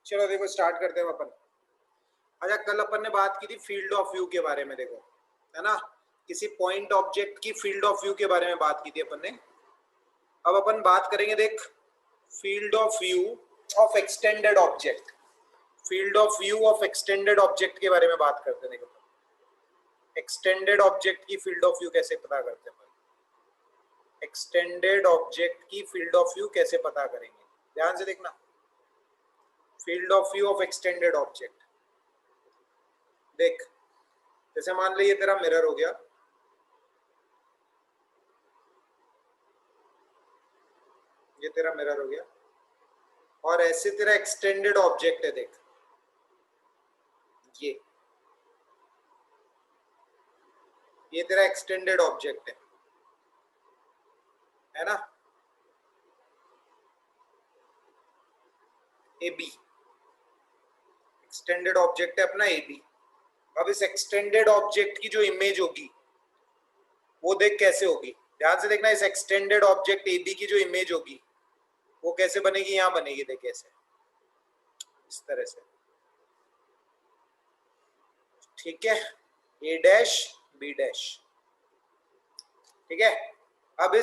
चलो देखो स्टार्ट करते हैं अपन। अच्छा, कल अपन ने बात की थी फील्ड ऑफ व्यू के बारे में, देखो है ना, किसी पॉइंट ऑब्जेक्ट की फील्ड ऑफ व्यू के बारे में बात की थी अपन ने। अब अपन बात करेंगे, देख, field of view of extended object. Field of view of extended object के बारे में बात करते हैं। देखो एक्सटेंडेड ऑब्जेक्ट की फील्ड ऑफ व्यू कैसे पता करते हैं, एक्सटेंडेड ऑब्जेक्ट की फील्ड ऑफ व्यू कैसे पता करेंगे, ध्यान से देखना। Field of view of extended object, देख जैसे मान ली ये तेरा मिरर हो गया, ये तेरा मिरर हो गया, और ऐसे तेरा एक्सटेंडेड ऑब्जेक्ट है, देख ये तेरा एक्सटेंडेड ऑब्जेक्ट है ना, ए बी एक्सटेंडेड ऑब्जेक्ट है अपना ए बी। अब इस एक्सटेंडेड ऑब्जेक्ट की जो इमेज होगी वो देख कैसे होगी, ध्यान से देखना। इस एक्सटेंडेड ऑब्जेक्ट ए बी की जो इमेज होगी वो कैसे बनेगी, यहां बनेगी, देख कैसे, इस तरह से, ठीक है, ए डैश बी डैश, ठीक है। अब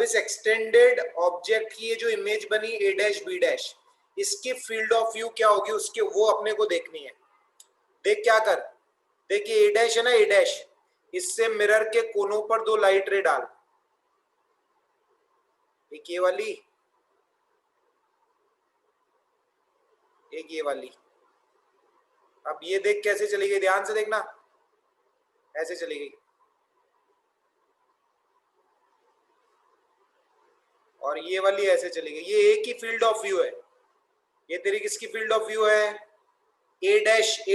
इस एक्सटेंडेड ऑब्जेक्ट की ये जो इमेज बनी ए डैश बी डैश, इसकी फील्ड ऑफ व्यू क्या होगी उसके, वो अपने को देखनी है। देख क्या कर, देखिए ए डैश है ना, ए डैश, इससे मिरर के कोनों पर दो लाइट रे डाल, एक ये वाली, एक ये वाली। अब ये देख कैसे चली गई, ध्यान से देखना, ऐसे चली गई, और ये वाली ऐसे चली गई। ये एक ही फील्ड ऑफ व्यू है। ये तेरी किसकी फील्ड ऑफ व्यू है, ए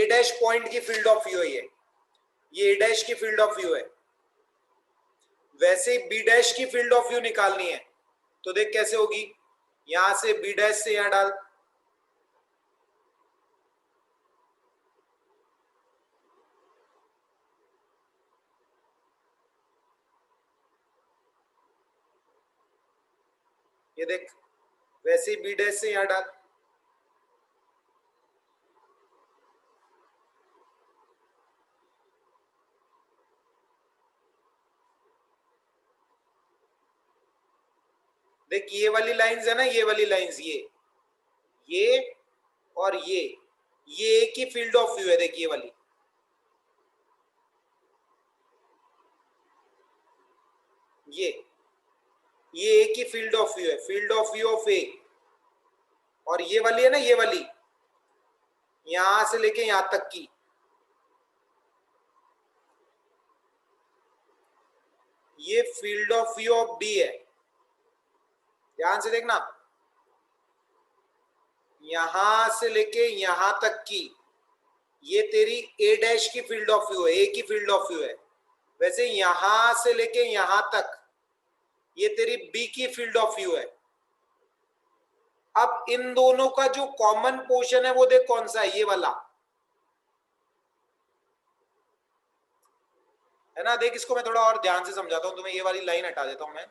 डैश पॉइंट की फील्ड ऑफ व्यू है ये ए डैश की फील्ड ऑफ व्यू है। वैसे बी डैश की फील्ड ऑफ व्यू निकालनी है तो देख कैसे होगी, यहां से बी डैश से यहां डाल, ये देख, वैसे बी डैश से यहां डाल। देख ये वाली लाइंस है ना, ये वाली लाइंस, ये और ये एक ही फील्ड ऑफ व्यू है। देख ये वाली, ये एक ही फील्ड ऑफ व्यू है, फील्ड ऑफ व्यू ऑफ ए। और ये वाली है ना, ये वाली, यहां से लेके यहां तक की, ये field of view of B है। ध्यान से देखना, यहां से लेके यहां तक की ये तेरी ए डैश की फील्ड ऑफ व्यू है, ए की फील्ड ऑफ व्यू है। वैसे यहां से लेके यहां तक ये तेरी बी की फील्ड ऑफ व्यू है। अब इन दोनों का जो कॉमन पोर्शन है वो देख कौन सा है, ये वाला है ना। देख इसको मैं थोड़ा और ध्यान से समझाता हूं तुम्हें, ये वाली लाइन हटा देता हूं मैं,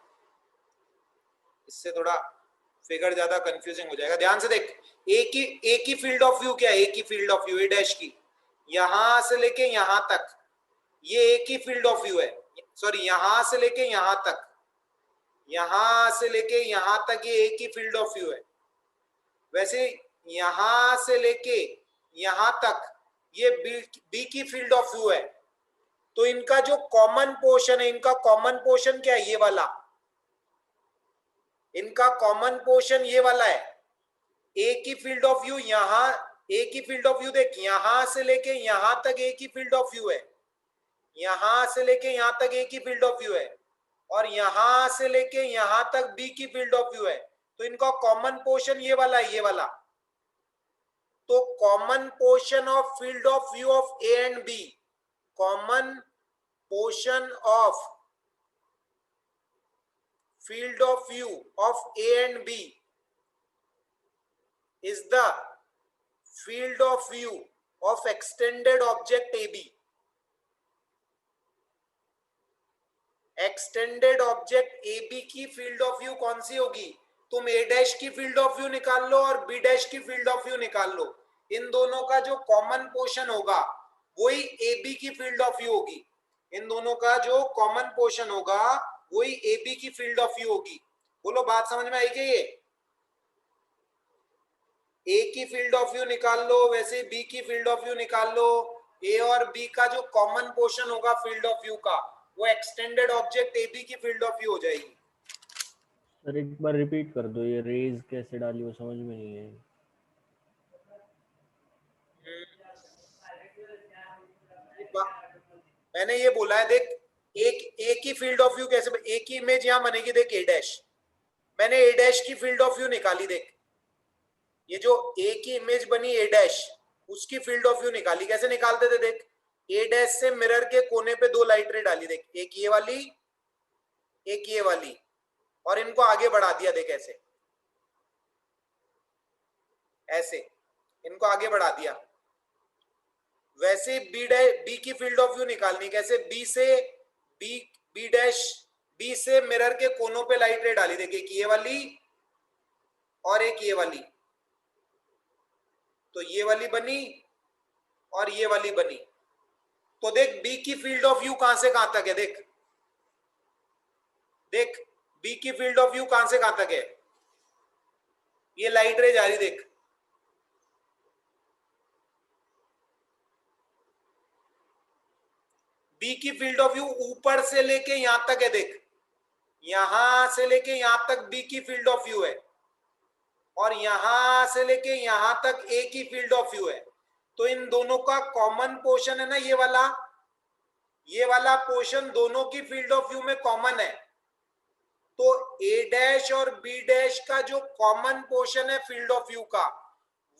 इससे थोड़ा फिगर ज्यादा कंफ्यूजिंग हो जाएगा। ध्यान से देख, एक ही फील्ड ऑफ व्यू क्या है, एक ही field of view A dash की, यहां से लेके यहां तक ये एक ही फील्ड ऑफ व्यू है। सॉरी, यहां से लेके यहां तक, यहां से लेके यहां तक ये एक ही फील्ड ऑफ व्यू है। वैसे यहां से लेके यहां तक ये बी की फील्ड ऑफ व्यू है। तो इनका जो कॉमन पोर्शन है, इनका कॉमन पोर्शन क्या है, ये वाला, इनका कॉमन पोर्शन ये वाला है। एक ही फील्ड ऑफ व्यू यहां, एक ही फील्ड ऑफ व्यू देख, यहां से लेके यहां तक एक ही फील्ड ऑफ व्यू है, यहां से लेके यहां तक एक ही फील्ड ऑफ व्यू है, और यहां से लेके यहां तक बी की फील्ड ऑफ व्यू है। तो इनका कॉमन पोर्शन ये वाला है, ये वाला। तो common portion of field of view of A and B, common portion of field of view of A and B is the field of view of extended object AB. Extended object AB की field of view कौन सी होगी, तुम ए dash की field of view निकाल लो और B dash की field of view निकाल लो, इन दोनों का जो कॉमन पोर्शन होगा वही ए बी की फील्ड ऑफ व्यू होगी। इन दोनों का जो कॉमन पोर्शन होगा वही ए बी की फील्ड ऑफ व्यू होगी। बोलो बात समझ में आई क्या? ये ए की फील्ड ऑफ व्यू निकाल लो, वैसे बी की फील्ड ऑफ व्यू निकाल लो। ए और बी का जो कॉमन पोर्शन होगा फील्ड ऑफ व्यू का, वो एक्सटेंडेड ऑब्जेक्ट ए बी की फील्ड ऑफ व्यू हो जाएगी। सर एक बार रिपीट कर दो, ये रेज कैसे डाली वो समझ में नहीं आई। मैंने ये बोला है, देख एक ए की फील्ड ऑफ व्यू कैसे, ए की इमेज यहां बनेगी, देख ए डैश, मैंने ए डैश की फील्ड ऑफ व्यू निकाली। देख ये जो ए की इमेज बनी ए डैश, उसकी फील्ड ऑफ व्यू निकाली। कैसे निकालते थे? देख ए डैश से मिरर के कोने पे दो लाइट रे डाली, देख एक ये वाली एक ये वाली, और इनको आगे बढ़ा दिया। देख ऐसे ऐसे इनको आगे बढ़ा दिया। वैसे बी की फील्ड ऑफ व्यू निकालनी। कैसे? बी से बी डैश, बी से मिरर के कोनों पे लाइट रे डाली, देख एक ये वाली और एक ये वाली, तो ये वाली बनी और ये वाली बनी। तो देख बी की फील्ड ऑफ व्यू कहां से कहां तक है, देख देख बी की फील्ड ऑफ व्यू कहां से कहां तक है, ये लाइट रे जा रही, देख बी की फील्ड ऑफ व्यू ऊपर से लेके यहां तक है। देख यहां से लेके यहां तक बी की फील्ड ऑफ व्यू है, और यहां से लेके यहां तक ए की फील्ड ऑफ व्यू है। तो इन दोनों का कॉमन पोर्शन है ना, ये वाला पोर्शन दोनों की फील्ड ऑफ व्यू में कॉमन है। तो ए डैश और बी डैश का जो कॉमन पोर्शन है फील्ड ऑफ व्यू का,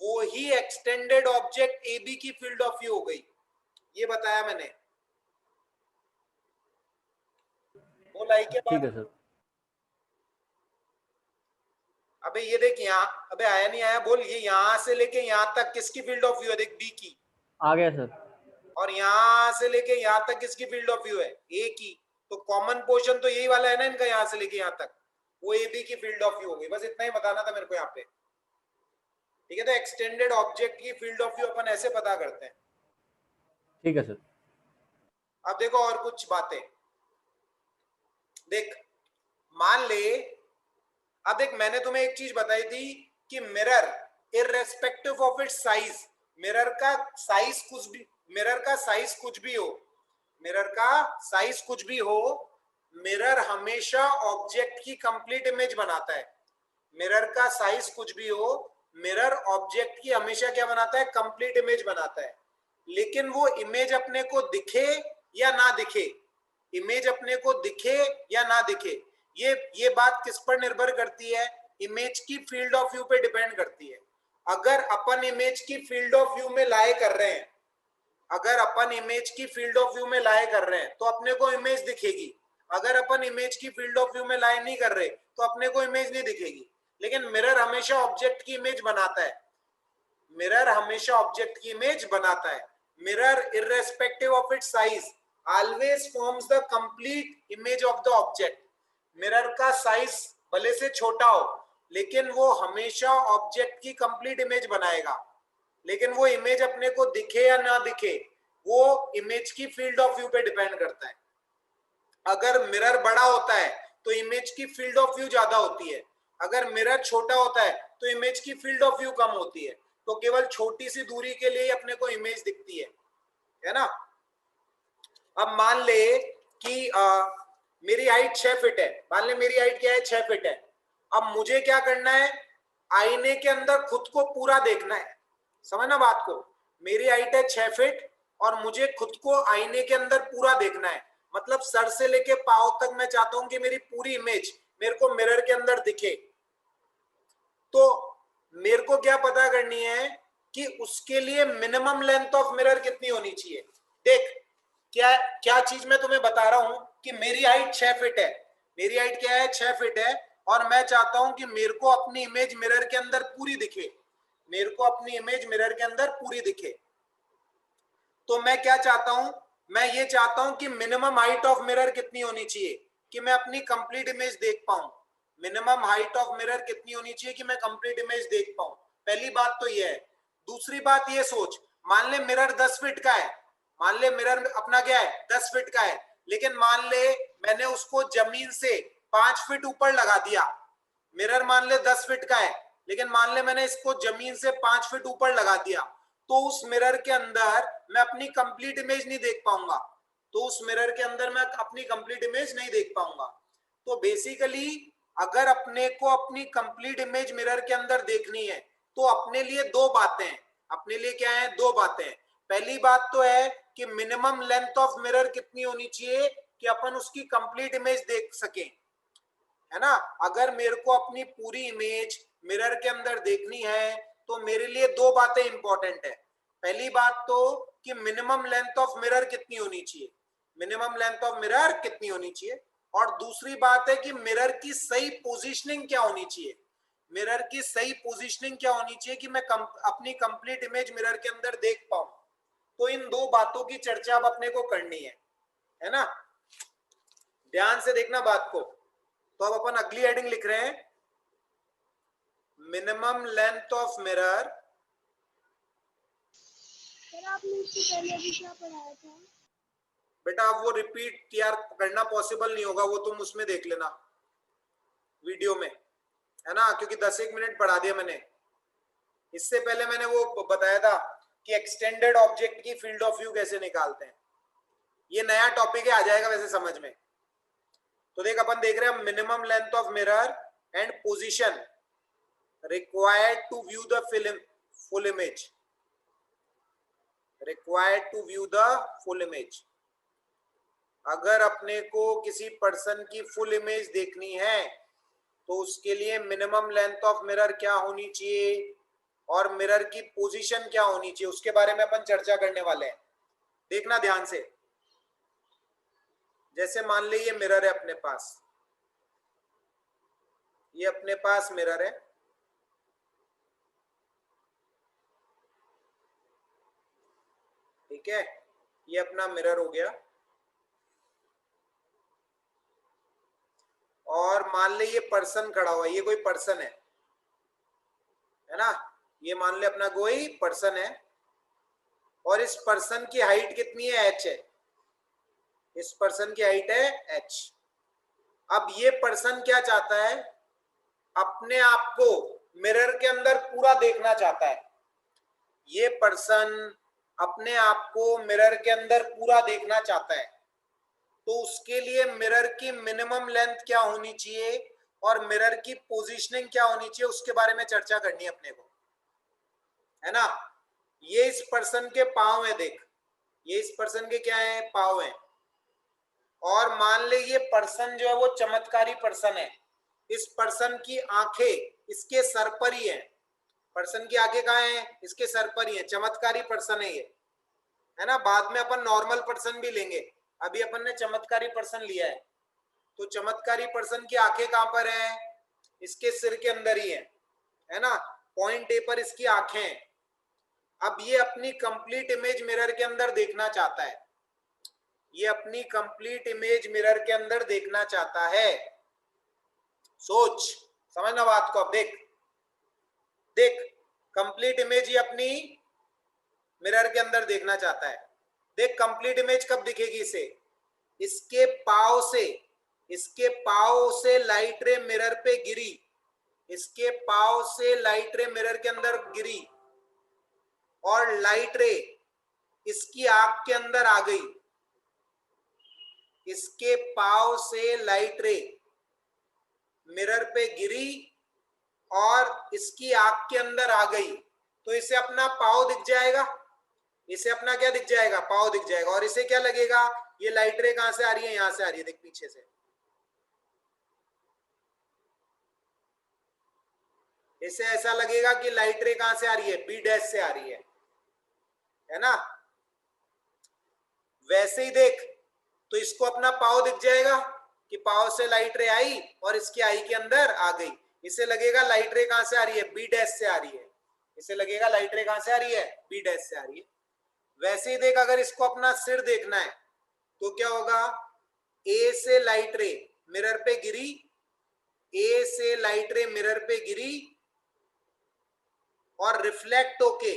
वो ही एक्सटेंडेड ऑब्जेक्ट ए बी की फील्ड ऑफ व्यू हो गई। ये बताया मैंने। बोला है के ठीक बाद? है सर। अबे ये देख यहाँ, अबे आया नहीं आया बोल। ये यहां से लेके यहां तक किसकी फील्ड ऑफ व्यू है, देख बी की। आ गया सर। और यहां से लेके यहां तक किसकी फील्ड ऑफ व्यू है, ए की। तो कॉमन पोर्शन तो यही वाला है ना इनका, यहां से लेके यहां तक, वो ए बी की फील्ड ऑफ व्यू हो गई। बस इतना ही बताना था मेरे को यहाँ पे, ठीक है? तो एक्सटेंडेड ऑब्जेक्ट की फील्ड ऑफ व्यू अपन ऐसे पता करते हैं। ठीक है सर। अब देखो और कुछ बातें। देख मान ले, अब देख मैंने तुम्हें एक चीज बताई थी कि mirror irrespective of its size, mirror का साइज कुछ भी, मिरर का साइज कुछ भी हो, मिरर का साइज कुछ भी हो, मिरर हमेशा ऑब्जेक्ट की कंप्लीट इमेज बनाता है। मिरर का साइज कुछ भी हो, मिरर ऑब्जेक्ट की हमेशा क्या बनाता है, कंप्लीट इमेज बनाता है। लेकिन वो इमेज अपने को दिखे या ना दिखे, इमेज अपने को दिखे या ना दिखे, ये बात किस पर निर्भर करती है, इमेज की फील्ड ऑफ व्यू पे डिपेंड करती है। अगर अपन इमेज की फील्ड ऑफ व्यू में लाए कर रहे हैं, अगर अपन इमेज की फील्ड ऑफ व्यू में लाए कर रहे हैं तो अपने को इमेज दिखेगी। अगर अपन इमेज की फील्ड ऑफ व्यू में लाए नहीं कर रहे तो अपने को इमेज नहीं दिखेगी। लेकिन मिरर हमेशा ऑब्जेक्ट की इमेज बनाता है, मिरर हमेशा ऑब्जेक्ट की इमेज बनाता है। Mirror irrespective of its size always forms the complete image of the object। Mirror का साइज भले से छोटा हो, लेकिन वो हमेशा ऑब्जेक्ट की कंप्लीट इमेज बनाएगा। लेकिन वो इमेज अपने को दिखे या ना दिखे, वो इमेज की फील्ड ऑफ व्यू पे डिपेंड करता है। अगर मिरर बड़ा होता है तो इमेज की फील्ड ऑफ व्यू ज्यादा होती है, अगर मिरर छोटा होता है तो इमेज की फील्ड ऑफ व्यू कम होती है। तो केवल छोटी सी दूरी के लिए अपने को इमेज दिखती है ना? अब मान ले कि मेरी हाइट 6 फीट है, मान ले मेरी हाइट क्या है, 6 फीट है। अब मुझे क्या करना है, आईने के अंदर खुद को पूरा देखना है। समझना बात को, मेरी हाइट है 6 फीट और मुझे खुद को आईने के अंदर पूरा देखना है। मतलब सर से लेके पांव तक मैं चाहता हूं कि मेरी पूरी इमेज मेरे को मिरर के अंदर दिखे। तो मेरे को क्या पता करनी है कि उसके लिए मिनिमम लेंथ ऑफ मिरर कितनी होनी चाहिए। देख क्या क्या चीज मैं तुम्हें बता रहा हूं कि मेरी हाइट 6 फीट है, मेरी हाइट क्या है, 6 फीट है, और मैं चाहता हूं कि मेरे को अपनी इमेज मिरर के अंदर पूरी दिखे, मेरे को अपनी इमेज मिरर के अंदर पूरी दिखे। तो मैं क्या चाहता हूं, मैं ये चाहता हूं कि मिनिमम हाइट ऑफ मिरर कितनी होनी चाहिए कि मैं अपनी कंप्लीट इमेज देख पाऊं। मिनिमम हाइट ऑफ मिरर कितनी होनी चाहिए कि मैं कंप्लीट इमेज देख पाऊं। पहली बात तो ये है। दूसरी बात ये सोच, मान ले मिरर 10 फीट का है, मान ले मिरर अपना क्या है 10 फीट का है, लेकिन मान ले मैंने उसको जमीन से 5 फीट ऊपर लगा दिया। मिरर मान ले 10 फीट का है, लेकिन मान ले मैंने इसको जमीन से 5 फीट ऊपर लगा दिया, तो उस मिरर के अंदर मैं अपनी कंप्लीट इमेज नहीं देख पाऊंगा। तो उस मिरर के अंदर मैं अपनी कंप्लीट इमेज नहीं देख पाऊंगा। तो बेसिकली अगर अपने को अपनी कंप्लीट इमेज मिरर के अंदर देखनी है तो अपने लिए दो बातें हैं। अपने लिए क्या है? दो बातें। पहली बात तो है कि मिनिमम लेंथ ऑफ मिरर कितनी होनी चाहिए कि अपन उसकी कंप्लीट इमेज देख सकें, है ना। अगर मेरे को अपनी पूरी इमेज मिरर के अंदर देखनी है तो मेरे लिए दो बातें इंपॉर्टेंट है। पहली बात तो कि मिनिमम लेंथ ऑफ मिरर कितनी होनी चाहिए, मिनिमम लेंथ ऑफ मिरर कितनी होनी चाहिए, और दूसरी बात है कि मिरर की सही पोजीशनिंग क्या होनी चाहिए। मिरर की सही पोजीशनिंग क्या होनी चाहिए कि मैं अपनी कंप्लीट इमेज मिरर के अंदर देख पाऊं। तो इन दो बातों की चर्चा अब अपने को करनी है ना। ध्यान से देखना बात को। तो अब अपन अगली हेडिंग लिख रहे हैं, minimum length of mirror. Sir आपने इससे पहले भी क्या पढ़ाया था? बेटा अब वो रिपीट यार करना पॉसिबल नहीं होगा, वो तुम उसमें देख लेना वीडियो में, है ना, क्योंकि 10-1 मिनट पढ़ा दिया मैंने। इससे पहले मैंने वो बताया था कि एक्सटेंडेड ऑब्जेक्ट की फील्ड ऑफ व्यू कैसे निकालते हैं। ये नया टॉपिक है, आ जाएगा वैसे समझ में। तो देख अपन देख रहे हैं minimum length of mirror and position required to view the full image, required to view the full image। अगर अपने को किसी पर्सन की फुल इमेज देखनी है तो उसके लिए मिनिमम लेंथ ऑफ मिरर क्या होनी चाहिए और मिरर की पोजीशन क्या होनी चाहिए, उसके बारे में अपन चर्चा करने वाले हैं। देखना ध्यान से। जैसे मान ले ये मिरर है अपने पास, ये अपने पास मिरर है, ठीक है, ये अपना मिरर हो गया। और मान ले ये पर्सन खड़ा हुआ है, ये कोई पर्सन है ना, ये मान ले अपना कोई पर्सन है, और इस पर्सन की हाइट कितनी है? h है। इस पर्सन की हाइट है h। अब ये पर्सन क्या चाहता है? अपने आप को मिरर के अंदर पूरा देखना चाहता है। ये पर्सन अपने आप को मिरर के अंदर पूरा देखना चाहता है, तो उसके लिए मिरर की मिनिमम लेंथ क्या होनी चाहिए और मिरर की पोजीशनिंग क्या होनी चाहिए, उसके बारे में चर्चा करनी है अपने को, है ना। ये इस पर्सन के पांव है, देख, ये इस पर्सन के क्या है? पांव है। और मान ले ये पर्सन जो है वो चमत्कारी पर्सन है, इस पर्सन की आंखें इसके सर पर ही है। पर्सन की आंखें कहाँ हैं? इसके सर पर ही है। चमत्कारी पर्सन है ये, है ना। बाद में अपन नॉर्मल पर्सन भी लेंगे, अभी अपन ने चमत्कारी पर्सन लिया है। तो चमत्कारी पर्सन की आंखें कहां पर है? इसके सिर के अंदर ही है ना। पॉइंट ए पर इसकी आंखें हैं। अब ये अपनी कंप्लीट इमेज मिरर के अंदर देखना चाहता है, ये अपनी कंप्लीट इमेज मिरर के अंदर देखना चाहता है। सोच समझना बात को। अब देख देख, कंप्लीट इमेज ये अपनी मिरर के अंदर देखना चाहता है। देख कंप्लीट इमेज कब दिखेगी इसे? इसके पांव से, इसके पांव से लाइट रे मिरर पे गिरी, इसके पांव से लाइट रे मिरर के अंदर गिरी और लाइट रे इसकी आंख के अंदर आ गई। इसके पांव से लाइट रे मिरर पे गिरी और इसकी आंख के अंदर आ गई, तो इसे अपना पांव दिख जाएगा। इसे अपना क्या दिख जाएगा? पांव दिख जाएगा। और इसे क्या लगेगा? ये लाइट रे कहां से आ रही है? यहां से आ रही है, देख पीछे से। इसे ऐसा लगेगा कि लाइट रे कहां से आ रही है? बी डैश से आ रही है ना। वैसे ही देख, तो इसको अपना पांव दिख जाएगा कि पांव से लाइट रे आई और इसकी आई के अंदर आ गई। इसे लगेगा लाइट रे कहां से आ रही है? बी डैश से आ रही है। इसे लगेगा लाइट रे कहां से आ रही है? बी डैश से आ रही है। वैसे ही देख, अगर इसको अपना सिर देखना है तो क्या होगा? ए से लाइट रे मिरर पे गिरी ए से लाइट रे मिरर पे गिरी और रिफ्लेक्ट होके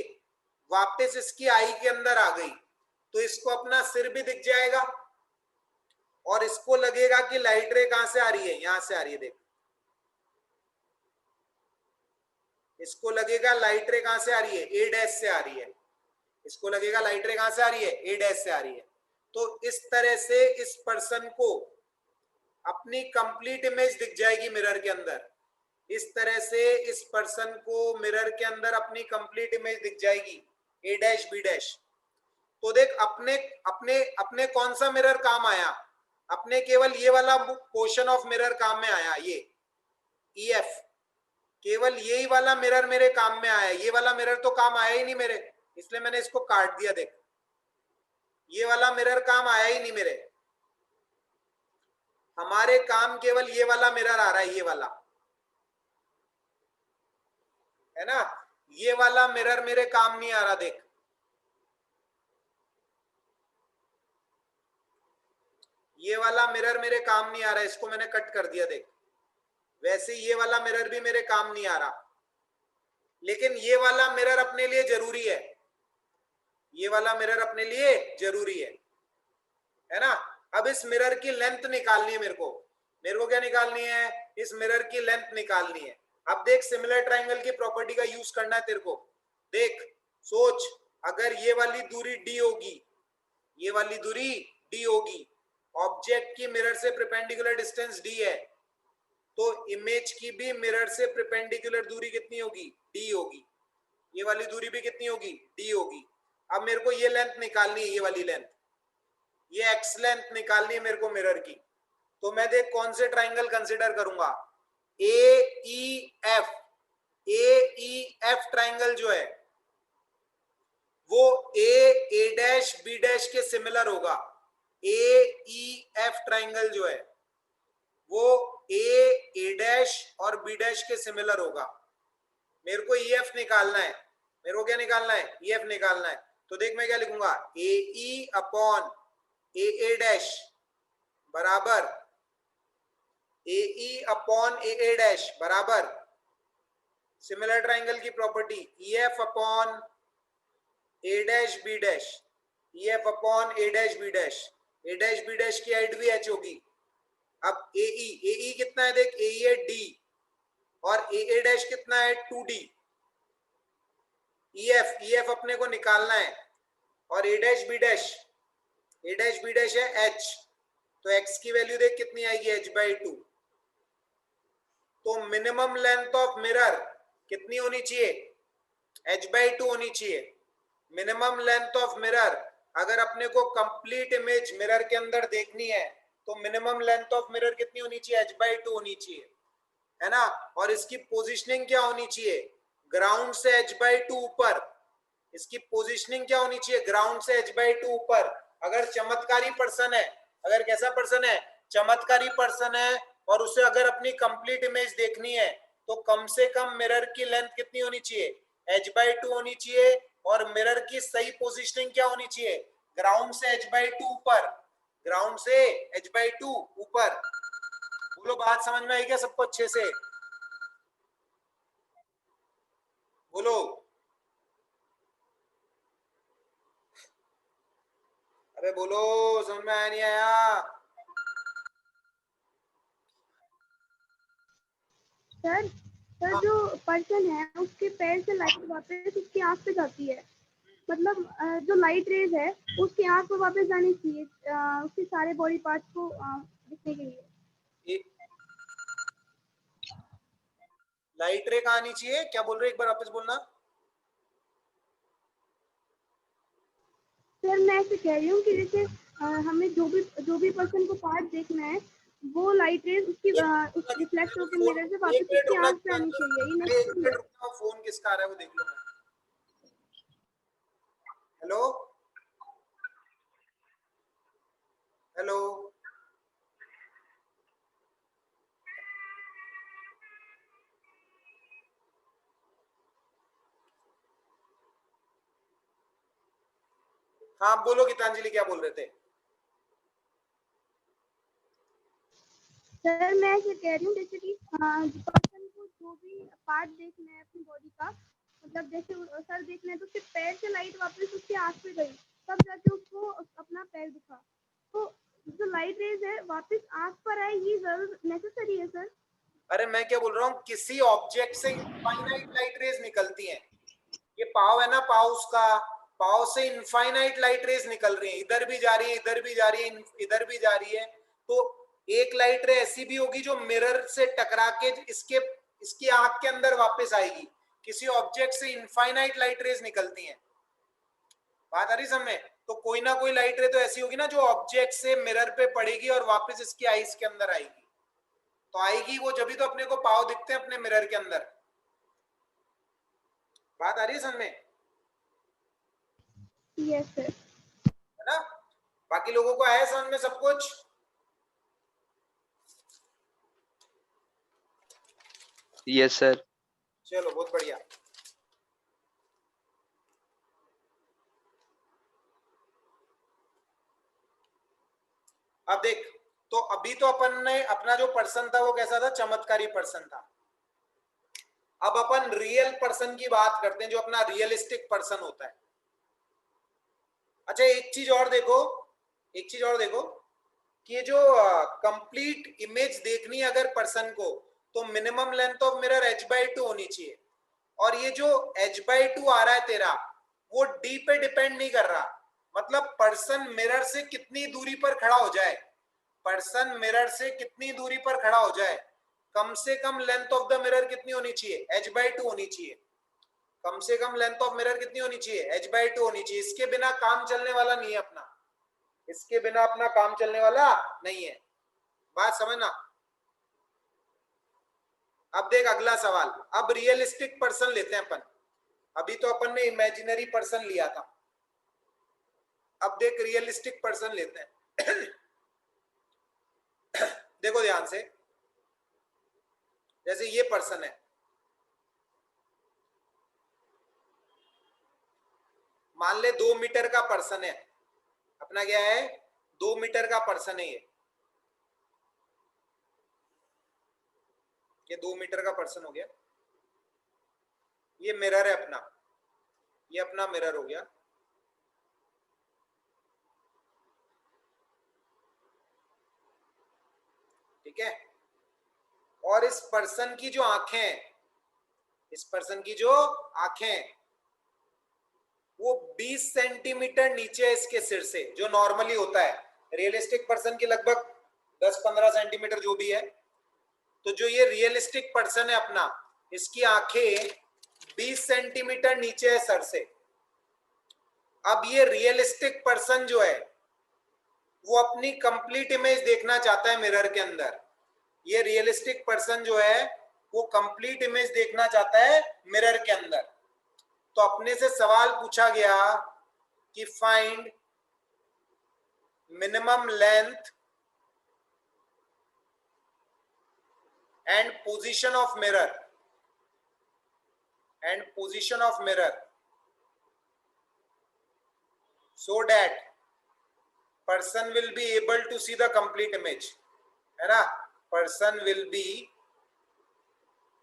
वापस इसकी आई के अंदर आ गई, तो इसको अपना सिर भी दिख जाएगा और इसको लगेगा कि लाइट रे कहां से आ रही है, यहां से आ रही है। देख, इसको लगेगा लाइट रे कहां से आ रही है, ए डैश से आ रही है। इसको लगेगा लाइट रे कहां से आ रही है, ए डैश से आ रही है। तो इस तरह से इस पर्सन को अपनी कंप्लीट इमेज दिख जाएगी मिरर के अंदर। इस तरह से इस पर्सन को मिरर के अंदर अपनी कंप्लीट इमेज दिख जाएगी, ए डैश बी डैश। तो देख, अपने अपने अपने कौन सा मिरर काम आया, अपने केवल ये वाला पोर्शन ऑफ मिरर काम में आया, ये EF, केवल यही वाला मिरर मेरे काम में आया। ये वाला मिरर तो काम आया ही नहीं मेरे, इसलिए मैंने इसको काट दिया। देख, ये वाला मिरर काम आया ही नहीं मेरे। हमारे काम केवल ये वाला मिरर आ रहा है, ये वाला है ना, ये वाला मिरर मेरे काम नहीं आ रहा। देख, ये वाला मिरर मेरे काम नहीं आ रहा, इसको मैंने कट कर दिया। देख, वैसे ये वाला मिरर भी मेरे काम नहीं आ रहा, लेकिन ये वाला मिरर अपने लिए जरूरी है। ये वाला मिरर अपने लिए जरूरी है ना। अब इस मिरर की लेंथ निकालनी है मेरे को। क्या निकालनी है, इस मिरर की लेंथ निकालनी है। अब देख, सिमिलर ट्रायंगल की प्रॉपर्टी का यूज करना है तेरे को। देख, सोच, अगर ये वाली दूरी d होगी, ये वाली दूरी d होगी, ऑब्जेक्ट की मिरर से परपेंडिकुलर डिस्टेंस d है, तो इमेज की भी मिरर से परपेंडिकुलर दूरी कितनी होगी, d होगी। ये वाली दूरी भी कितनी होगी, d होगी। अब मेरे को ये लेंथ निकालनी है, ये वाली लेंथ, ये x लेंथ निकालनी है मेरे को मिरर की। तो मैं देख कौन से ट्राइंगल कंसीडर करूंगा, AEF। AEF ट्राइंगल जो है वो A डैश B डैश के सिमिलर होगा। AEF ट्राइंगल जो है वो A डैश और B डैश के सिमिलर होगा। मेरे को EF निकालना है। मेरे को क्या निकालना है, EF निकालना है। तो देख, मैं क्या लिखूंगा, AE अपॉन AA डैश बराबर AE अपॉन AA डैश बराबर सिमिलर ट्राइंगल की property EF upon A dash B dash, EF upon A dash B dash. A dash B dash की हाइट भी h होगी। अब AE कितना है, देख, AE है D और AA डैश कितना है 2D। EF अपने को निकालना है और A डैश B डैश है h, तो x की वैल्यू देख कितनी आएगी, h/2। तो मिनिमम लेंथ ऑफ मिरर कितनी होनी चाहिए, h/2 होनी चाहिए। मिनिमम लेंथ ऑफ मिरर, अगर अपने को कंप्लीट इमेज मिरर के अंदर देखनी है तो मिनिमम लेंथ ऑफ मिरर कितनी होनी चाहिए, h/2 होनी चाहिए, है ना। और इसकी पोजीशनिंग क्या होनी चाहिए, ग्राउंड से h/2 ऊपर। इसकी पोजीशनिंग क्या होनी चाहिए, ग्राउंड से h/2 ऊपर। अगर चमत्कारी पर्सन है, अगर कैसा पर्सन है, चमत्कारी पर्सन है, और उसे अगर अपनी कंप्लीट इमेज देखनी है तो कम से कम मिरर की लेंथ कितनी होनी चाहिए, h/2 होनी चाहिए। और मिरर की सही पोजीशनिंग क्या होनी चाहिए, ग्राउंड से h/2 ऊपर, ग्राउंड से h/2 ऊपर। बोलो, बात समझ में आई क्या सबको अच्छे से, बोलो। अरे बोलो, समझ में आया नहीं आया। सर सर जो पर्सन है उसके पैर से लाइट वापस उसकी आंख पे जाती है, मतलब जो लाइट रेज है उसकी आंख पे वापस जानी चाहिए, उसके सारे बॉडी पार्ट्स को दिखने के लिए। लाइट रे कहाँ आनी चाहिए, क्या बोल रहे, एक बार वापस बोलना। सर मैं ऐसे कह रही हूँ कि जैसे हमें जो भी पर्सन को पार्ट देखना है वो लाइट रेज उसकी रिफ्लेक्ट होकर मिरर से एक वापस मिनट उसकी रुकना, आंख पे आनी चाहिए, ये अरे एक नेसेसरी मिनट है। रुकना, फोन किसका आ रहा है वो देख लो। हेलो हेलो, हाँ बोलो गीतांजलि, क्या बोल रहे थे। सर मैं ये कह रही हूँ जैसे कि पर्सन को जो भी पार्ट देखना है अपनी बॉडी का, मतलब जैसे सर देखना है तो उसके पैर से लाइट वापस उसके आँख पे गई, तब जाके उसको अपना पैर दिखा। तो जो लाइट रेज है वापस आँख पर आए, ये जरूर नेसेसरी है सर। अरे मैं क्या बोल रहा हूँ, किसी ऑब्जेक्ट से इनफाइनाइट लाइट रेज निकलती हैं। ये पाव है ना, पाव, उसका पाव से इनफाइनाइट लाइट रेज निकल रही है, इधर भी जा रही है, इधर भी जा रही है, इधर भी जा रही है। तो एक लाइट रे ऐसी भी होगी जो मिरर से टकरा के इसकी आंख के अंदर वापस आएगी। किसी ऑब्जेक्ट से इनफाइनाइट लाइट रेज निकलती हैं। बात आ रही समझ में? तो कोई ना कोई लाइट रे तो ऐसी होगी ना जो ऑब्जेक्ट से मिरर पे पड़ेगी और वापस इसकी आईज के अंदर आएगी। तो आएगी वो जब भी तो अपने को पाव दिखते हैं अपने मिरर के अंदर। बात आ रही है समझ में? Yes sir. है ना? बाकी लोगों को आया समझ में सब कुछ? Yes sir. चलो बहुत बढ़िया। अब देख, तो अभी तो अपन ने अपना जो पर्सन था वो कैसा था? चमत्कारी पर्सन था। अब अपन रियल पर्सन की बात करते हैं, जो अपना रियलिस्टिक पर्सन होता है। अच्छा एक चीज और देखो, एक चीज और देखो कि ये जो कंप्लीट इमेज देखनी है अगर पर्सन को, तो minimum length of mirror h/2 होनी चाहिए। और ये जो h/2 आ रहा है तेरा, वो d पे डिपेंड नहीं कर रहा। मतलब पर्सन मिरर से कितनी दूरी पर खड़ा हो जाए, पर्सन मिरर से कितनी दूरी पर खड़ा हो जाए, कम से कम लेंथ ऑफ द मिरर कितनी होनी चाहिए? h/2 होनी चाहिए। कम से कम लेंथ ऑफ मिरर कितनी होनी चाहिए? h/2 होनी चाहिए। इसके बिना काम चलने वाला नहीं है अपना, इसके बिना अपना काम चलने वाला नहीं है। बात समझना। अब देख अगला सवाल। अब रियलिस्टिक पर्सन लेते हैं अपन। अभी तो अपन ने इमेजिनरी पर्सन लिया था, अब देख रियलिस्टिक पर्सन लेते हैं। देखो ध्यान से, जैसे ये पर्सन है, मान ले 2 मीटर का पर्सन है अपना। क्या है? 2 मीटर का पर्सन है ये 2 मीटर का पर्सन हो गया। ये मिरर है अपना, ये अपना मिरर हो गया। ठीक है? और इस पर्सन की जो आंखें हैं, इस पर्सन की जो आंखें, वो 20 सेंटीमीटर नीचे है इसके सिर से, जो नॉर्मली होता है। रियलिस्टिक पर्सन की लगभग 10-15 सेंटीमीटर जो भी है। तो जो ये रियलिस्टिक पर्सन है अपना, इसकी आंखें 20 सेंटीमीटर नीचे है सर से। अब ये रियलिस्टिक पर्सन जो है वो अपनी कंप्लीट इमेज देखना चाहता है मिरर के अंदर। ये रियलिस्टिक पर्सन जो है वो कंप्लीट इमेज देखना चाहता है मिरर के अंदर। तो अपने से सवाल पूछा गया कि find minimum length and position of mirror, and position of mirror so that person will be able to see the complete image, है ना? person will be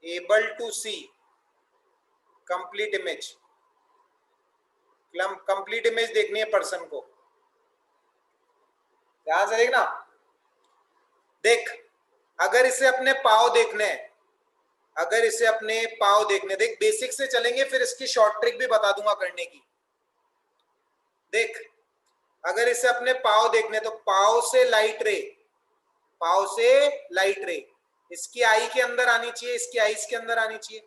able to see complete image, complete image देखनी है person को। ध्यान से देखना। देख अगर इसे अपने पाँव देखने हैं, अगर इसे अपने पाँव देखने, देख बेसिक से चलेंगे फिर इसकी शॉर्ट ट्रिक भी बता दूंगा करने की। देख अगर इसे अपने पाँव देखने, तो पाँव से लाइट रे, पाँव से लाइट रे इसकी आई के अंदर आनी चाहिए, इसकी आईज के अंदर आनी चाहिए।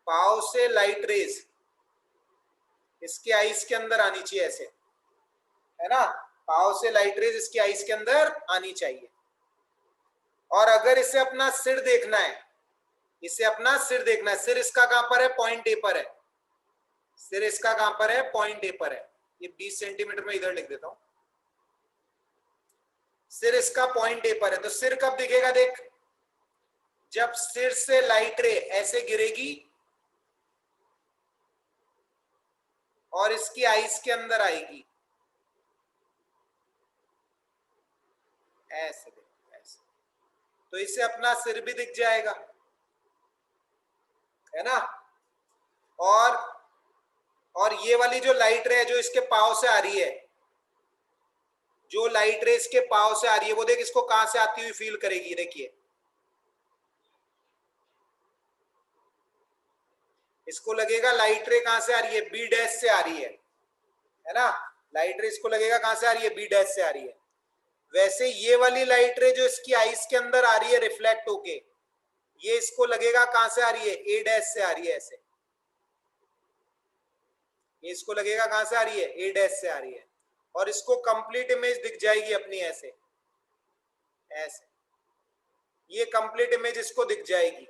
पाँव से लाइट रेज इसकी आईज के अंदर आनी चाहिए, ऐसे, है ना? पाँव से लाइट रेज इसकी आईज के अंदर आनी चाहिए। और अगर इसे अपना सिर देखना है, इसे अपना सिर देखना है, सिर इसका कहां पर है? पॉइंट ए पर है। सिर इसका कहां पर है? पॉइंट ए पर है। ये 20 सेंटीमीटर में इधर लिख देता हूं। सिर इसका पॉइंट ए पर है। तो सिर कब दिखेगा? देख जब सिर से लाइट रे ऐसे गिरेगी और इसकी आईज के अंदर आएगी, ऐसे देखो, ऐसे। तो इससे अपना सिर भी दिख जाएगा, है ना। और ये वाली जो लाइट रे है जो इसके पाव से आ रही है, जो लाइट रे इसके पाव से आ रही है, वो देख इसको कहां से आती हुई फील करेगी। देखिए इसको लगेगा लाइट रे कहां से आ रही है, बी डैश से आ रही है ना। लाइट रे इसको लगेगा कहां से आ रही है, बी डैश से आ रही है। वैसे ये वाली लाइट रे जो इसकी आईज के अंदर आ रही है रिफ्लेक्ट होके, ये इसको लगेगा कहां से आ रही है, ए डैश से आ रही है। ऐसे ये इसको लगेगा कहां से आ रही है, ए डैश से आ रही है। और इसको कंप्लीट इमेज दिख जाएगी अपनी ऐसे, ऐसे ये कंप्लीट इमेज इसको दिख जाएगी,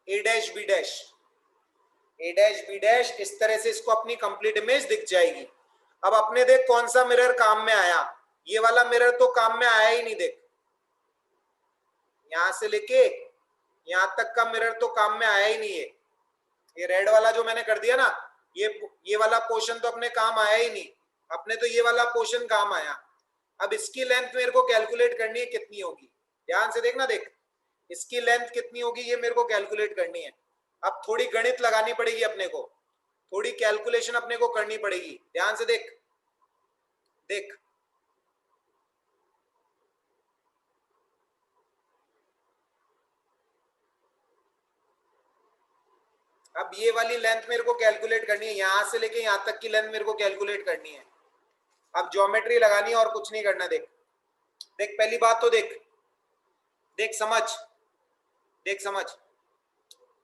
ए डैश बी डैश, ए डैश बी डैश, इस तरह से इसको अपनी कंप्लीट इमेज दिख जाएगी। अब अपने देख कौन सा मिरर काम में आया, ये वाला मिरर तो काम में आया ही नहीं। देख यहां से लेके यहां तक का मिरर तो काम में आया ही नहीं है। ये रेड वाला जो मैंने कर दिया ना, ये वाला पोर्शन तो अपने काम आया ही नहीं, अपने तो ये वाला पोर्शन काम आया। अब इसकी लेंथ मेरे को कैलकुलेट करनी है, कितनी होगी, ध्यान से देखना। देख इसकी लेंथ कितनी होगी ये मेरे को कैलकुलेट करनी है। अब थोड़ी गणित लगानी पड़ेगी अपने को, थोड़ी कैलकुलेशन अपने को करनी पड़ेगी। ध्यान से देख, देख अब ये वाली लेंथ मेरे को कैलकुलेट करनी है, यहां से लेके यहां तक की लेंथ मेरे को कैलकुलेट करनी है। अब ज्योमेट्री लगानी है और कुछ नहीं करना। देख देख पहली बात तो देख, देख समझ, देख समझ,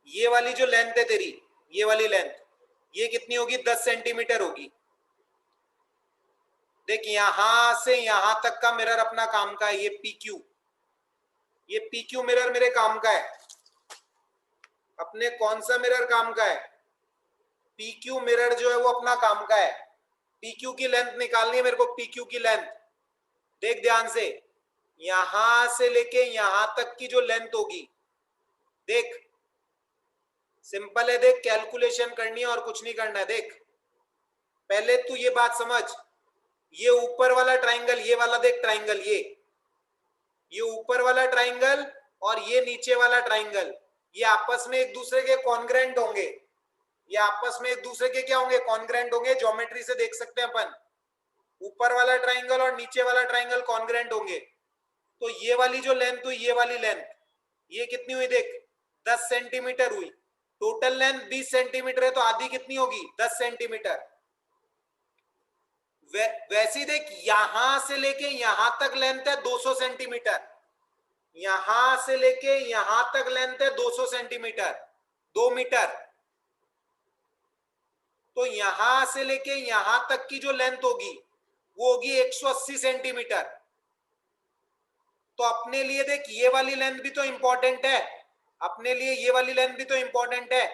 ये वाली जो लेंथ है तेरी, ये वाली लेंथ, ये कितनी होगी, 10 सेंटीमीटर होगी। देख यहां से यहां तक का मिरर अपना काम का है, ये PQ, ये PQ मिरर मेरे काम का है। अपने कौन सा मिरर काम का है, PQ मिरर जो है वो अपना काम का है। PQ की लेंथ निकालनी है मेरे को, PQ की लेंथ। देख ध्यान से, यहां से लेके यहां तक की जो लेंथ होगी, देख सिंपल है, देख कैलकुलेशन करनी है और कुछ नहीं करना है। देख पहले तू ये बात समझ, ये ऊपर वाला ट्राइंगल, ये वाला देख ट्राइंगल, ये ऊपर वाला ट्राइंगल और ये नीचे वाला ट्राइंगल, ये आपस में एक दूसरे के कॉन्ग्रेंट होंगे। ये आपस में एक दूसरे के क्या होंगे, कॉन्ग्रेंट होंगे। ज्योमेट्री से देख सकते हैं अपन, ऊपर वाला ट्राइंगल और नीचे वाला ट्राइंगल कॉन्ग्रेंट होंगे। तो ये वाली जो लेंथ हुई, ये वाली लेंथ, ये कितनी हुई, देख 10 सेंटीमीटर हुई। टोटल लेंथ 20 सेंटीमीटर है, तो आधी कितनी होगी, 10 सेंटीमीटर। वैसे देख यहां से लेके यहां तक लेंथ है 200 सेंटीमीटर, यहां से लेके यहां तक लेंथ है 200 सेंटीमीटर, 2 मीटर। तो यहां से लेके यहां तक की जो लेंथ होगी वो होगी 180 सेंटीमीटर। तो अपने लिए देख ये वाली लेंथ भी तो इंपॉर्टेंट है, अपने लिए ये वाली लेंथ भी तो इंपॉर्टेंट है।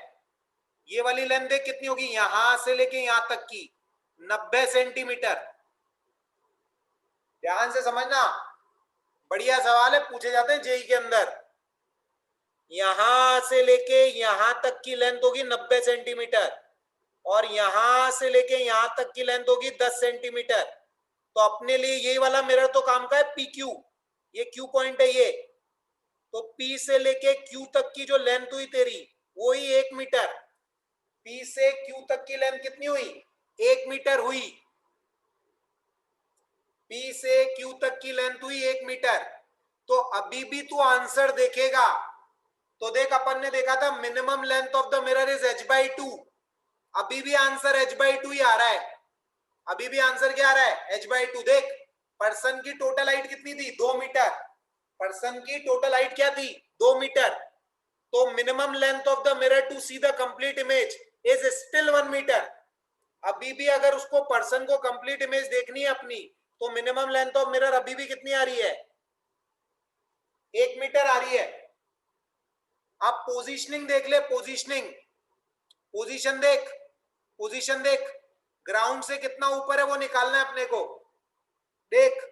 ये वाली लेंथ देख कितनी होगी, यहां से लेके यहां तक की 90 सेंटीमीटर। ध्यान से समझना, बढ़िया सवाल है, पूछे जाते हैं जेई के अंदर। यहां से लेके यहां तक की लेंथ होगी 90 सेंटीमीटर और यहां से लेके यहां तक की लेंथ होगी 10 सेंटीमीटर। तो अपने लिए ये वाला मिरर तो काम का है PQ, ये Q पॉइंट है ये। तो P से लेके Q तक की जो लेंथ हुई तेरी वो ही 1 मीटर। P से Q तक की लेंथ कितनी हुई, 1 मीटर हुई। P से Q तक की लेंथ हुई 1 मीटर। तो अभी भी तू आंसर देखेगा तो देख अपन ने देखा था minimum length of the mirror is h/2। अभी भी आंसर h/2 ही आ रहा है, अभी भी आंसर क्या आ रहा है, h/2। देख पर्सन की टोटल हाइट कितनी थी, 2 मीटर। पर्सन की टोटल हाइट क्या थी, 2 मीटर। तो minimum length of the mirror to see the complete image is still 1 metre. अभी भी अगर उसको पर्सन को कंप्लीट इमेज देखनी है अपनी, तो मिनिमम लेंथ ऑफ मिरर अभी भी कितनी आ रही है, 1 मीटर आ रही है। अब पोजीशनिंग देख ले, पोजीशनिंग, पोजीशन देख, पोजीशन देख, ग्राउंड से कितना ऊपर है वो निकालना है अपने को। देख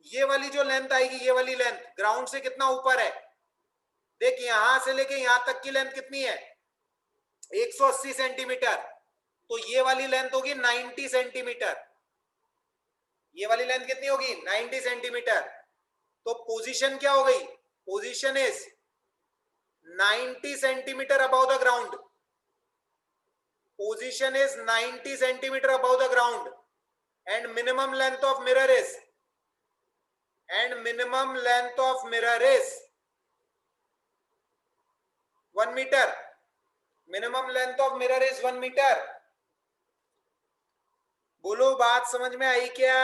ये वाली जो लेंथ आएगी, ये वाली लेंथ ग्राउंड से कितना ऊपर है, देख यहां से लेके यहां तक की लेंथ कितनी है, 180 सेंटीमीटर। तो ये वाली लेंथ होगी 90 सेंटीमीटर, ये वाली लेंथ कितनी होगी, 90 सेंटीमीटर। तो पोजीशन क्या हो गई? Position is 90 centimetre above the ground. Position is 90 centimeter above the ground and minimum length of mirror is 1 meter. Minimum length of mirror is 1 meter. बोलो बात समझ में आई क्या?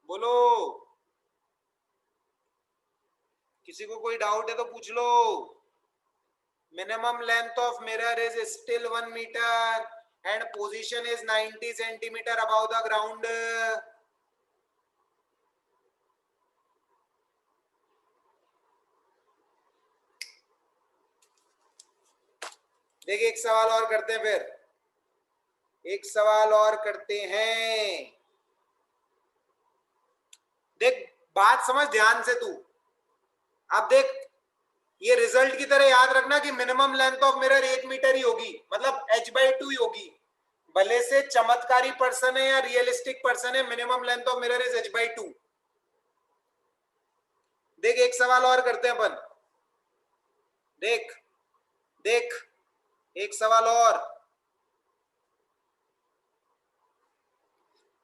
बोलो, किसी को कोई डाउट है तो पूछ लो. Minimum length of mirror is still 1 meter and position is 90 centimeter above the ground. देखिए एक सवाल और करते हैं, फिर एक सवाल और करते हैं. देख बात समझ ध्यान से तू. अब देख ये रिजल्ट की तरह याद रखना कि minimum length of mirror 1 metre ही होगी, मतलब h/2 ही होगी. भले से चमत्कारी पर्सन है या रियलिस्टिक पर्सन है, minimum length of mirror is h/2. देख एक सवाल और करते हैं अपन. देख देख एक सवाल और,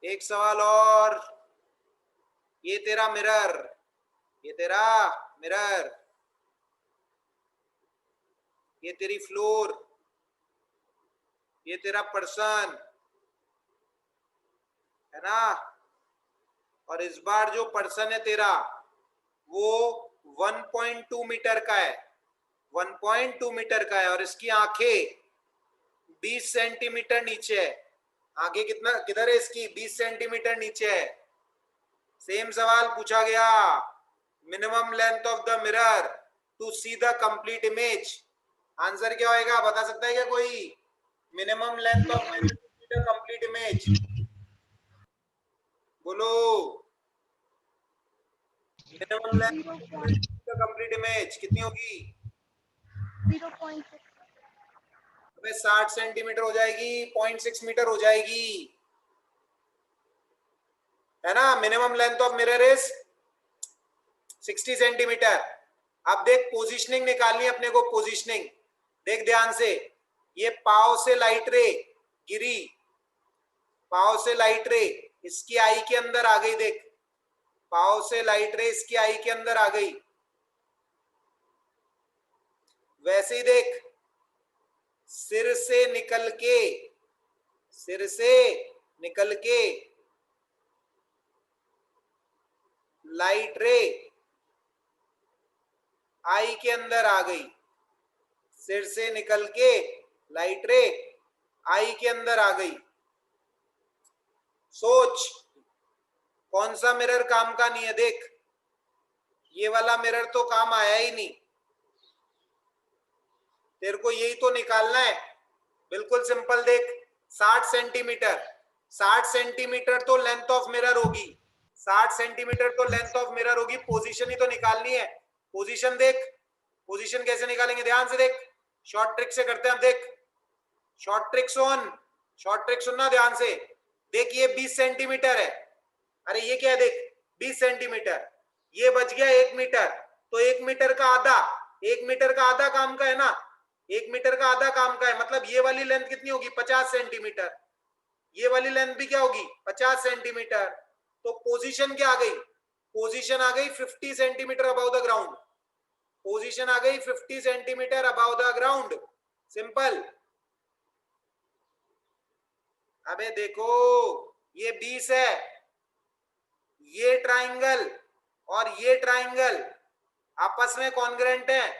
एक सवाल और. ये तेरा मिरर, ये तेरा मिरर, ये तेरी फ्लोर, ये तेरा पर्सन है ना. और इस बार जो पर्सन है तेरा वो 1.2 मीटर का है, 1.2 मीटर का है और इसकी आंखें 20 सेंटीमीटर नीचे है. आगे कितना किधर है इसकी? 20 सेंटीमीटर नीचे है. सेम सवाल पूछा गया, minimum length of the mirror to see the complete image. Answer क्या होएगा बता सकता है क्या कोई? Minimum length of mirror to see the complete image. बोलो, minimum length of mirror to see the complete image कितनी होगी? 0.6. 60 सेंटीमीटर हो जाएगी, 0.6 मीटर हो जाएगी, है ना. Minimum length of mirror is 60 centimetre. अब देख पोजीशनिंग निकालनी है अपने को. पोजीशनिंग देख ध्यान से. ये पाव से लाइट रे गिरी, पाव से लाइट रे इसकी आई के अंदर आ गई. देख पाव से लाइट रे इसकी आई के अंदर आ गई. वैसे ही देख सिर से निकल के, सिर से निकल के लाइट रे आई के अंदर आ गई. सिर से निकल के लाइट रे आई के अंदर आ गई. सोच कौन सा मिरर काम का नहीं है? देख ये वाला मिरर तो काम आया ही नहीं. तेरे को यही तो निकालना है. बिल्कुल सिंपल. देख 60 सेंटीमीटर, 60 सेंटीमीटर तो लेंथ ऑफ मिरर होगी, 60 सेंटीमीटर तो लेंथ ऑफ मिरर होगी. पोजीशन ही तो निकालनी है. पोजीशन देख, पोजीशन कैसे निकालेंगे ध्यान से देख. शॉर्ट ट्रिक से करते हैं. देख शॉर्ट ट्रिक सुन, शॉर्ट ट्रिक सुनना ध्यान से. देख ये 20 सेंटीमीटर है. अरे ये क्या है? देख 20 सेंटीमीटर, ये बच गया 1 मीटर. तो 1 मीटर का आधा, 1 मीटर का आधा काम का है ना. 1 मीटर का आधा काम का है, मतलब ये वाली लेंथ कितनी होगी? 50 सेंटीमीटर. ये वाली लेंथ भी क्या होगी? 50 सेंटीमीटर. तो पोजीशन क्या आ गई? पोजीशन आ गई 50 centimetre above the ground. Position आ गई 50 centimetre above the ground. Simple. अबे देखो ये 20 है, ये ट्राइंगल और ये ट्राइंगल आपस में कॉन्ग्रुएंट है.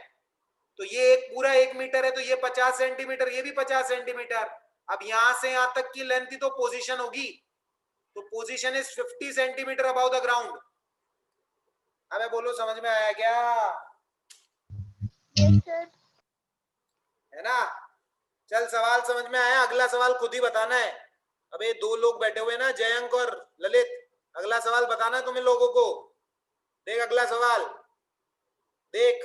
तो ये एक पूरा 1 मीटर है, तो ये 50 सेंटीमीटर, ये भी 50 सेंटीमीटर. अब यहां से यहां तक की लेंथ ही तो पोजीशन होगी. तो position is 50 centimetre above the ground. अबे बोलो समझ में आया क्या? Yes sir. है ना. चल सवाल समझ में आया? अगला सवाल खुद ही बताना है. अबे 2 लोग बैठे हुए ना, जयंक और ललित. अगला सवाल बताना है तुम इन लोगों को. देख अगला सवाल देख.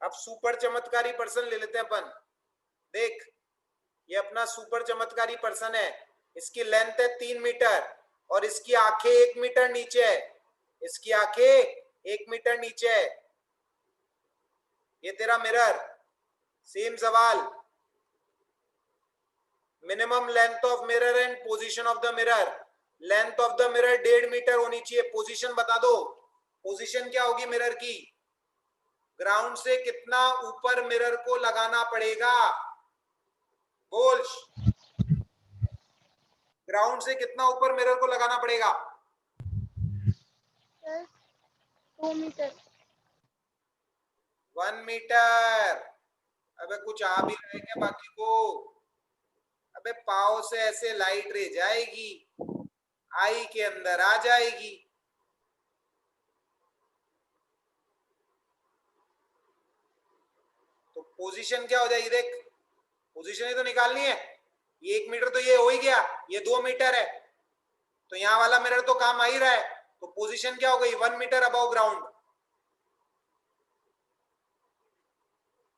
अब सुपर चमत्कारी पर्सन ले लेते हैं अपन. देख ये अपना सुपर चमत्कारी पर्सन है, इसकी लेंथ है 3 मीटर और इसकी आंखें 1 मीटर नीचे है, इसकी आंखें 1 मीटर नीचे है। ये तेरा मिरर, सेम सवाल, minimum length of mirror and position of the mirror. Length of the mirror 1.5 metre होनी चाहिए। पोजीशन बता दो, पोजीशन क्या होगी मिरर की? ग्राउंड से कितना ऊपर मिरर को लगाना पड़ेगा? बोल, ग्राउंड से कितना ऊपर मिरर को लगाना पड़ेगा? Sir 2 metre. 1 मीटर। अबे कुछ आ भी रहे क्या बाकी को? अबे पाव से ऐसे लाइट रे जाएगी, आई के अंदर आ जाएगी। तो पोजीशन क्या हो जाएगी? देख, पोजीशन ही तो निकालनी है। ये 1 मीटर तो ये हो ही गया, ये 2 मीटर है, तो यहाँ वाला मिरर तो काम आ ही रहा है। तो पोजीशन क्या हो गई? 1 metre above ground.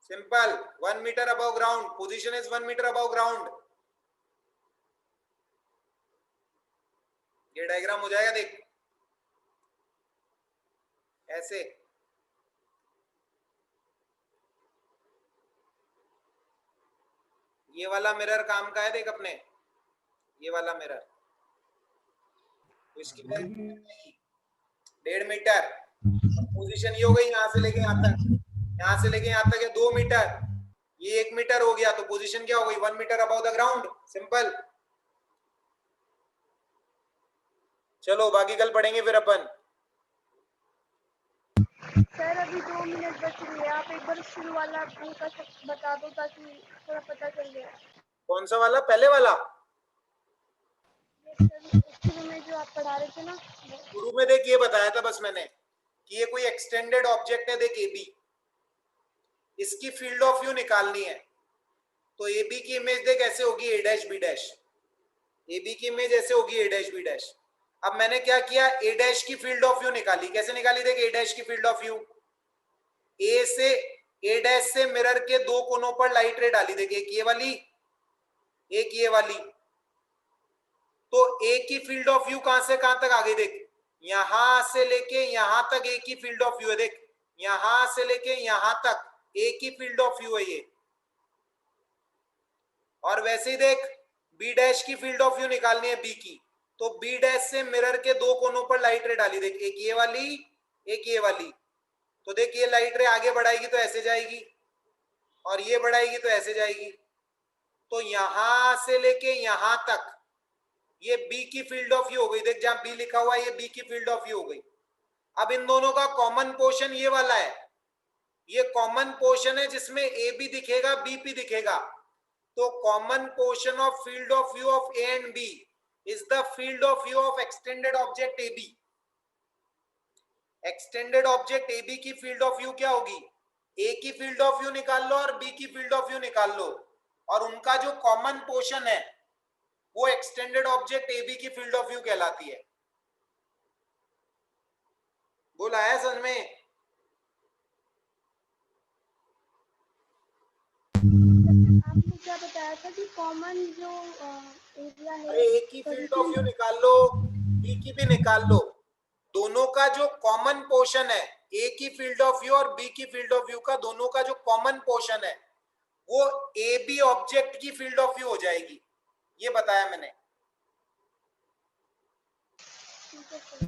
Simple, 1 metre above ground, position is 1 metre above ground. ये डायग्राम हो जाएगा, देख ऐसे। ये वाला मिरर काम का है, देख अपने, ये वाला मिरर, तो इसकी लेंथ 1.5 मीटर। पोजीशन ये हो गई यहां से लेके यहां तक, यहां से लेके यहां तक है 2 मीटर, ये 1 मीटर हो गया, तो पोजीशन क्या हो गई? 1 metre above the ground. Simple. चलो बाकी कल पढ़ेंगे फिर अपन। सर अभी 2 मिनट बच रही है, आप एक बार शुरू वाला अंक बता दो ताकि थोड़ा पता चल जाए। कौन सा वाला? पहले वाला? शुरू में जो आप पढ़ा रहे थे ना, शुरू में देख ये बताया था बस मैंने कि ये कोई एक्सटेंडेड ऑब्जेक्ट है, देख AB, इसकी फील्ड ऑफ व्यू निकालनी है। तो AB की इमेज देख ऐसे होगी A dash B dash, AB की इमेज ऐसे होगी A डैश B डैश। अब मैंने क्या किया? A डैश की फील्ड ऑफ व्यू निकाली। कैसे निकाली? देख A डैश की field of view, A dash से मिरर के दो कोनों पर लाइट रे डाली, देख एक ये वाली, एक ये वाली। तो A की फील्ड ऑफ व्यू कहां से कहां तक आ गई? देख यहां से लेके यहां तक A की फील्ड ऑफ व्यू है, देख यहां से लेके यहां तक A की फील्ड ऑफ व्यू है ये। और वैसे ही देख B डैश की फील्ड ऑफ व्यू निकालनी है B की, तो B डैश से मिरर के दो कोनों पर लाइट रे डाली, देख एक ये वाली, एक ये वाली। तो देख ये लाइट रे आगे बढ़ाएगी तो ऐसे जाएगी, और ये बढ़ाएगी तो ऐसे जाएगी। तो यहां से लेके यहां तक ये B की फील्ड ऑफ व्यू हो गई। देख जहां B लिखा हुआ है ये B की फील्ड ऑफ व्यू हो गई। अब इन दोनों का कॉमन पोर्शन ये वाला है, ये कॉमन पोर्शन है जिसमें AB दिखेगा BP दिखेगा। तो common portion of field of view of A and B is the field of view of extended object AB। Extended object AB की फील्ड ऑफ व्यू क्या होगी? A की फील्ड ऑफ व्यू निकाल लो और B की field of view निकाल लो, और उनका जो कॉमन पोर्शन है वो एक्सटेंडेड ऑब्जेक्ट AB की फील्ड ऑफ व्यू कहलाती है। बोला है समझ में? आपने क्या बताया था कि कॉमन जो एरिया है, अरे A की फील्ड ऑफ व्यू निकाल लो, B की भी निकाल लो, दोनों का जो कॉमन पोर्शन है A की फील्ड ऑफ व्यू और B की फील्ड ऑफ व्यू का, दोनों का जो कॉमन पोर्शन है वो AB ऑब्जेक्ट की फील्ड ऑफ व्यू हो जाएगी, ये बताया मैंने। ठीक है सर।